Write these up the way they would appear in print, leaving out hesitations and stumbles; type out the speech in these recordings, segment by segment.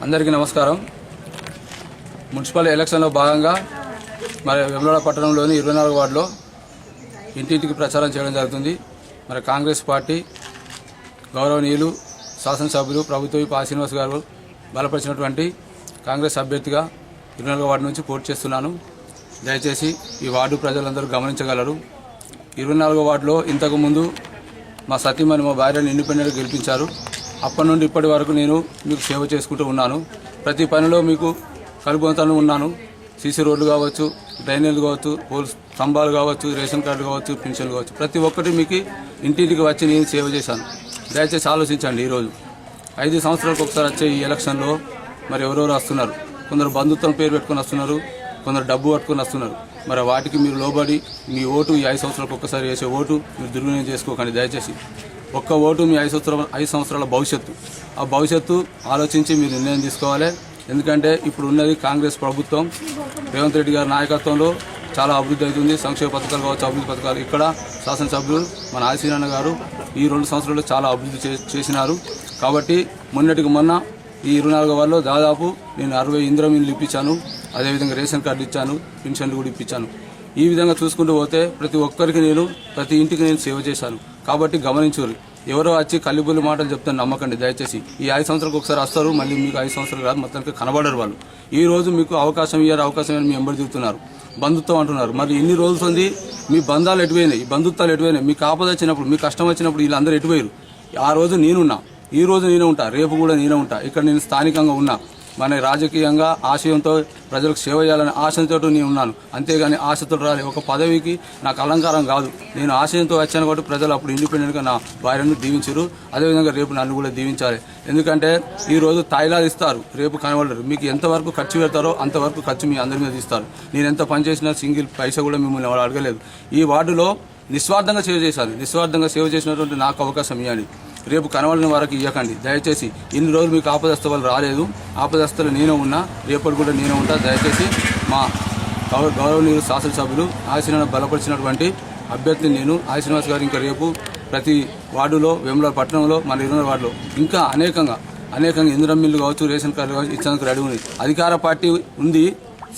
అందరికీ నమస్కారం. మున్సిపల్ ఎలక్షన్లో భాగంగా మరి వేములవాడ పట్టణంలోని 24 వార్డులో ఇంటింటికి ప్రచారం చేయడం జరుగుతుంది. మరి కాంగ్రెస్ పార్టీ గౌరవనీయులు శాసనసభ్యులు ప్రభుత్వ పా శ్రీనివాస్ గారు బలపరిచినటువంటి కాంగ్రెస్ అభ్యర్థిగా 24 వార్డు నుంచి పోటీ చేస్తున్నాను. దయచేసి ఈ వార్డు ప్రజలందరూ గమనించగలరు. 24 వార్డులో ఇంతకుముందు మా సతీమణి మా భార్యను ఇండిపెండెంట్గా గెలిపించారు. అప్పటి నుండి ఇప్పటి వరకు నేను మీకు సేవ చేసుకుంటూ ఉన్నాను. ప్రతి పనిలో మీకు కలుపుతూ ఉన్నాను. సీసీ రోడ్లు కావచ్చు, డ్రైనేజీలు కావచ్చు, పోల్ స్తంభాలు కావచ్చు, రేషన్ కార్డు కావచ్చు, పెన్షన్లు కావచ్చు, ప్రతి ఒక్కటి మీకు ఇంటింటికి వచ్చి నేను సేవ చేశాను. దయచేసి ఆలోచించండి. ఈరోజు 5 సంవత్సరాలకు ఒకసారి వచ్చే ఈ ఎలక్షన్లో మరి ఎవరెవరు వస్తున్నారు. కొందరు బంధుత్వం పేరు పెట్టుకుని వస్తున్నారు, కొందరు డబ్బు పట్టుకుని వస్తున్నారు. మరి వాటికి మీరు లోబడి మీ ఓటు ఈ 5 సంవత్సరాలకు ఒక్కసారి వేసే ఓటు మీరు దుర్వినియోగం చేసుకోకండి. దయచేసి ఒక్క ఓటు మీ 5 సంవత్సరాల భవిష్యత్తు. ఆ భవిష్యత్తు ఆలోచించి మీరు నిర్ణయం తీసుకోవాలి. ఎందుకంటే ఇప్పుడు ఉన్నది కాంగ్రెస్ ప్రభుత్వం. రేవంత్ రెడ్డి గారి నాయకత్వంలో చాలా అభివృద్ధి అవుతుంది. సంక్షేమ పథకాలు కావచ్చు, అభివృద్ధి పథకాలు. ఇక్కడ శాసనసభ్యులు మన ఆశీనాన్న గారు ఈ 2 సంవత్సరాల్లో చాలా అభివృద్ధి చేసినారు. కాబట్టి మొన్నటికి మొన్న ఈ 24 వార్డులో దాదాపు నేను 60 ఇందిరమిల్లు ఇప్పించాను. అదేవిధంగా రేషన్ కార్డు ఇచ్చాను, పెన్షన్లు కూడా ఇప్పించాను. ఈ విధంగా చూసుకుంటూ పోతే ప్రతి ఒక్కరికి ప్రతి ఇంటికి నేను సేవ చేశాను. కాబట్టి గమనించారు. ఎవరో వచ్చి కల్లిబుల్లి మాటలు చెప్తాను నమ్మకండి. దయచేసి ఈ 5 సంవత్సరాలకు ఒకసారి వస్తారు, మళ్ళీ మీకు 5 సంవత్సరాలు కాదు, మొత్తానికి కనబడరు వాళ్ళు. ఈ రోజు మీకు అవకాశం ఇవ్వని మీ ఎంబడి తిరుగుతున్నారు. బంధుత్వం అంటున్నారు. మరి ఇన్ని రోజులు ఉంది మీ బంధాలు ఎటువైనాయి, బంధుత్వాలు ఎటువైనాయి? మీకు ఆపద వచ్చినప్పుడు, మీ కష్టం వచ్చినప్పుడు వీళ్ళందరూ ఎటుపోయారు? ఆ రోజు నేనున్నా, ఈ రోజు నేనే ఉంటా, రేపు కూడా నేనే ఉంటా. ఇక్కడ నేను స్థానికంగా ఉన్నా. మన రాజకీయంగా ఆశయంతో ప్రజలకు సేవ చేయాలనే ఆశయంతో నేను ఉన్నాను. అంతేగాని ఆశతో రాలే. ఒక పదవికి నాకు అలంకారం కాదు. నేను ఆశయంతో వచ్చాను కాబట్టి ప్రజలు అప్పుడు ఇండిపెండెంట్గా నా భార్యను దీవించారు. అదేవిధంగా రేపు నన్ను కూడా దీవించాలి. ఎందుకంటే ఈ రోజు తాయిలాలు ఇస్తారు, రేపు కనబడరు. మీకు ఎంతవరకు ఖర్చు పెడతారో అంతవరకు ఖర్చు మీ అందరి మీద ఇస్తారు. నేను ఎంత పని చేసినా సింగిల్ పైసా కూడా మిమ్మల్ని అడగలేదు. ఈ వార్డులో నిస్వార్థంగా సేవ చేశాను. నిస్వార్థంగా సేవ చేసినటువంటి నాకు అవకాశం ఇవ్వండి. రేపు కనబడిన వారికి ఇవ్వకండి. దయచేసి ఇన్ని రోజులు మీకు ఆపదస్తలు రాలేదు. ఆపదస్తలు నేనే ఉన్నా, రేపటి కూడా నేనే ఉంటా. దయచేసి మా గౌరవనీయులు శాసనసభ్యులు ఆశీనాన్న బలపరిచినటువంటి అభ్యర్థిని నేను శ్రీనివాస్ గారు ఇంకా రేపు ప్రతి వార్డులో వేములవాడ పట్టణంలో మన 24 వార్డులో ఇంకా అనేకంగా ఇందిరమిల్లు కావచ్చు, రేషన్ కార్డు కావచ్చు ఇచ్చేందుకు రెడీ ఉంది. అధికార పార్టీ ఉంది,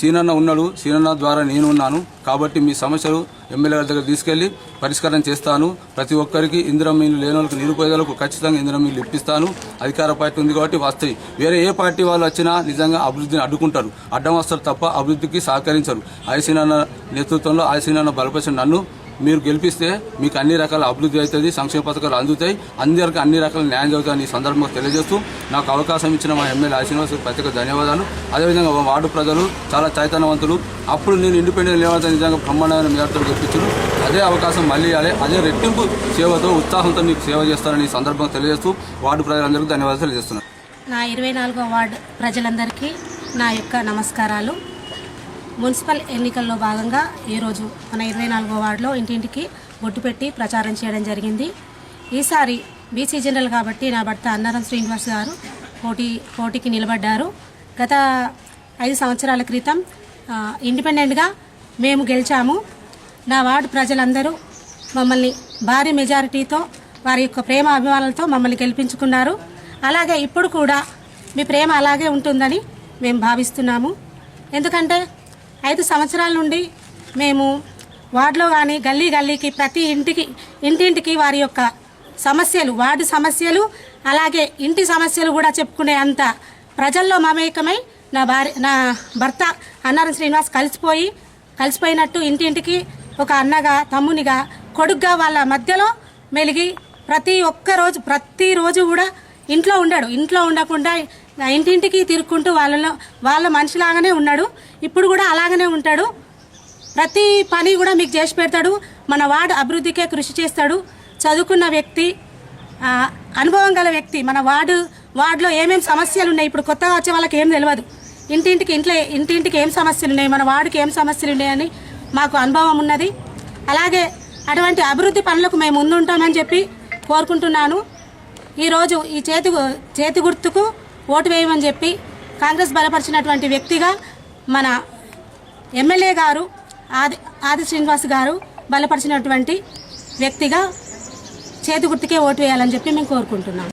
సీనన్న ఉన్నాడు, సీనన్న ద్వారా నేను ఉన్నాను. కాబట్టి మీ సమస్యలు ఎమ్మెల్యే గారి దగ్గర తీసుకెళ్లి పరిష్కారం చేస్తాను. ప్రతి ఒక్కరికి ఇందిరమిల్లు లేని వాళ్ళకి, నిరుపేదలకు ఖచ్చితంగా ఇందిరమిల్లు ఇప్పిస్తాను. అధికార పార్టీ ఉంది కాబట్టి వస్తాయి. వేరే ఏ పార్టీ వాళ్ళు వచ్చినా నిజంగా అభివృద్ధిని అడ్డుకుంటారు, అడ్డం వస్తారు తప్ప అభివృద్ధికి సహకరించరు. సీనన్న నేతృత్వంలో సీనన్న బలపరిచిన నన్ను మీరు గెలిపిస్తే మీకు అన్ని రకాల అభివృద్ధి అవుతుంది, సంక్షేమ పథకాలు అందుతాయి, అందరికీ అన్ని రకాల న్యాయం జరుగుతాయని ఈ సందర్భంగా తెలియజేస్తూ నాకు అవకాశం ఇచ్చిన మా ఎమ్మెల్యే శ్రీనివాస్ ప్రత్యేక ధన్యవాదాలు. అదేవిధంగా వార్డు ప్రజలు చాలా చైతన్యవంతులు. అప్పుడు నేను ఇండిపెండెంట్ లేవత నిజంగా బ్రహ్మాండమైన మేరతో గెలిపించారు. అదే అవకాశం మళ్ళీ అదే రెట్టింపు సేవతో ఉత్సాహంతో మీకు సేవ చేస్తారని ఈ సందర్భంగా తెలియజేస్తూ వార్డు ప్రజలందరికీ ధన్యవాదాలు తెలియజేస్తున్నాను. నా 24వ వార్డు ప్రజలందరికీ నా యొక్క నమస్కారాలు. మున్సిపల్ ఎన్నికల్లో భాగంగా ఈరోజు మన 24వ వార్డులో ఇంటింటికి బొట్టు పెట్టి ప్రచారం చేయడం జరిగింది. ఈసారి బీసీ జనరల్ కాబట్టి నా భర్త అన్నారం శ్రీనివాస్ గారు పోటీకి నిలబడ్డారు. గత 5 సంవత్సరాల క్రితం ఇండిపెండెంట్గా మేము గెలిచాము. నా వార్డు ప్రజలందరూ మమ్మల్ని భారీ మెజారిటీతో వారి యొక్క ప్రేమ అభిమానాలతో మమ్మల్ని గెలిపించుకున్నారు. అలాగే ఇప్పుడు కూడా మీ ప్రేమ అలాగే ఉంటుందని మేము భావిస్తున్నాము. ఎందుకంటే 5 సంవత్సరాల నుండి మేము వార్డులో కానీ గల్లీకి ప్రతి ఇంటింటికి వారి యొక్క సమస్యలు, వార్డు సమస్యలు, అలాగే ఇంటి సమస్యలు కూడా చెప్పుకునే అంత ప్రజల్లో మమేకమై నా భర్త అన్నారం శ్రీనివాస్ కలిసిపోయినట్టు ఇంటింటికి ఒక అన్నగా, తమ్మునిగా, కొడుగ్గా వాళ్ళ మధ్యలో మెలిగి ప్రతిరోజు కూడా ఇంట్లో ఉండాడు. ఇంట్లో ఉండకుండా ఇంటింటికి తిరుక్కుంటూ వాళ్ళ మనిషిలాగానే ఉన్నాడు. ఇప్పుడు కూడా అలాగనే ఉంటాడు. ప్రతి పని కూడా మీకు చేసి పెడతాడు. మన వార్డు అభివృద్ధికే కృషి చేస్తాడు. చదువుకున్న వ్యక్తి, అనుభవం గల వ్యక్తి. మన వార్డులో ఏమేమి సమస్యలు ఉన్నాయి, ఇప్పుడు కొత్తగా వచ్చే వాళ్ళకి ఏం తెలియదు. ఇంటింటికి ఏం సమస్యలు ఉన్నాయి, మన వార్డుకి ఏం సమస్యలు ఉన్నాయని మాకు అనుభవం ఉన్నది. అలాగే అటువంటి అభివృద్ధి పనులకు మేము ముందుంటామని చెప్పి కోరుకుంటున్నాను. ఈరోజు ఈ చేతి గుర్తుకు ఓటు వేయమని చెప్పి కాంగ్రెస్ బలపరిచినటువంటి వ్యక్తిగా మన ఎమ్మెల్యే గారు ఆది శ్రీనివాస్ గారు బలపరిచినటువంటి వ్యక్తిగా చేతి గుర్తుకే ఓటు వేయాలని చెప్పి మేము కోరుకుంటున్నాం.